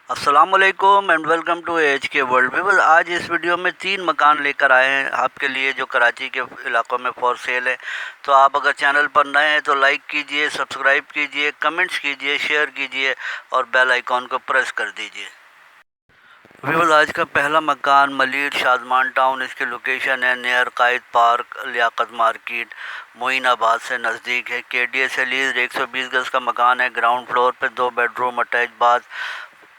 अस्सलामुअलैकुम and welcome to H के world viewers. आज इस वीडियो में 3 मकान लेकर आए हैं आपके लिए जो कराची के इलाकों में फॉर सेल है। तो आप अगर चैनल पर नए हैं तो लाइक कीजिए, सब्सक्राइब कीजिए, कमेंट्स कीजिए, शेयर कीजिए और बेल आइकॉन को प्रेस कर दीजिए। व्यूअर्स, आज का पहला मकान मलिर शादमान टाउन, इसकी लोकेशन है नियर कायद पार्क, लियाकत मार्केट, मोइनाबाद से नज़दीक है। KDA से लीज 120 गज का मकान है। ग्राउंड फ्लोर पे 2 बेडरूम अटैच बाथ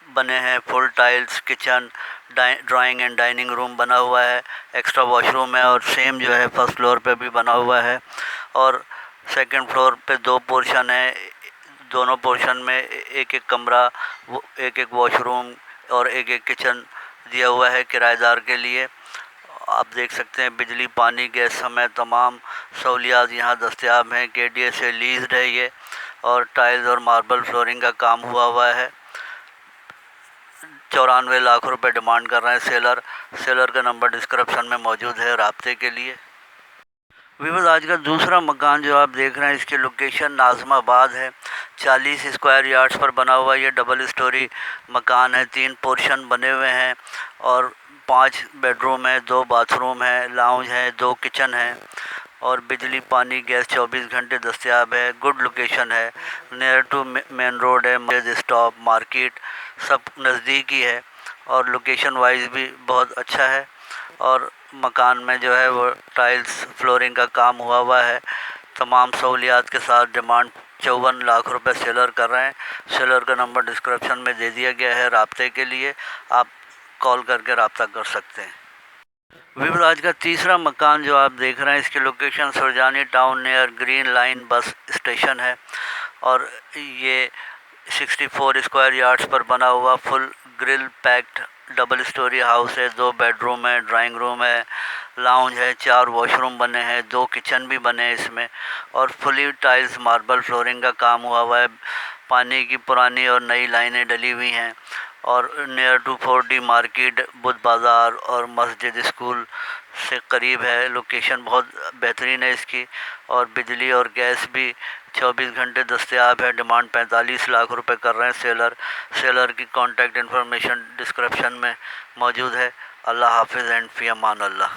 बने हैं, full tiles kitchen, drawing and dining room बना हुआ है, एक्स्ट्रा वॉशरूम है और सेम जो है फर्स्ट फ्लोर पे भी बना हुआ है। और सेकंड फ्लोर पे 2 पोर्शन है, दोनों पोर्शन में एक एक कमरा, एक एक वॉशरूम और एक एक किचन दिया हुआ है किराएदार के लिए। आप देख सकते हैं बिजली, पानी, गैस समेत तमाम सहूलियात यहाँ दस्तयाब हैं। KDA से लीज्ड है ये और टाइल्स और मार्बल फ्लोरिंग का काम हुआ है। 94 लाख रुपए डिमांड कर रहे हैं सेलर का नंबर डिस्क्रिप्शन में मौजूद है राब्ते के लिए। व्यूअर्स, आज का दूसरा मकान जो आप देख रहे हैं इसकी लोकेशन नाज़माबाद है। 40 स्क्वायर यार्ड्स पर बना हुआ ये डबल स्टोरी मकान है। 3 पोर्शन बने हुए हैं और 5 बेडरूम है, 2 बाथरूम है, लाउंज है, 2 किचन है और बिजली, पानी, गैस 24 घंटे दस्तयाब है। गुड लोकेशन है, नियर टू मेन रोड है, मस्जिद, स्टॉप, मार्केट सब नज़दीक ही है और लोकेशन वाइज भी बहुत अच्छा है। और मकान में जो है वो टाइल्स फ्लोरिंग का काम हुआ है तमाम सहूलियात के साथ। डिमांड 54 लाख रुपए सेलर कर रहे हैं। सेलर का नंबर डिस्क्रिप्शन में दे दिया गया है राब्ते के लिए, आप कॉल करके रब्ता कर सकते हैं। व्यूअर्स, आज का तीसरा मकान जो आप देख रहे हैं इसकी location Surjani town near green line bus station है और ये 64 स्क्वायर यार्ड्स पर बना हुआ full grill packed double storey house है। 2 बेडरूम है, ड्राइंग रूम है, लाउंज है, 4 वॉशरूम बने हैं, 2 किचन भी बने हैं इसमें और फुली टाइल्स मार्बल फ्लोरिंग का काम हुआ है। पानी की पुरानी और नई लाइनें डली हुई हैं और नियर टू 4D मार्केट, बुध बाज़ार और मस्जिद स्कूल से करीब है। लोकेशन बहुत बेहतरीन है इसकी और बिजली और गैस भी 24 घंटे दस्तयाब है। डिमांड 45 लाख रुपए कर रहे हैं सेलर की कॉन्टैक्ट इन्फॉर्मेशन डिस्क्रिप्शन में मौजूद है। अल्लाह हाफिज़ एंड फ़ी अमान अल्लाह।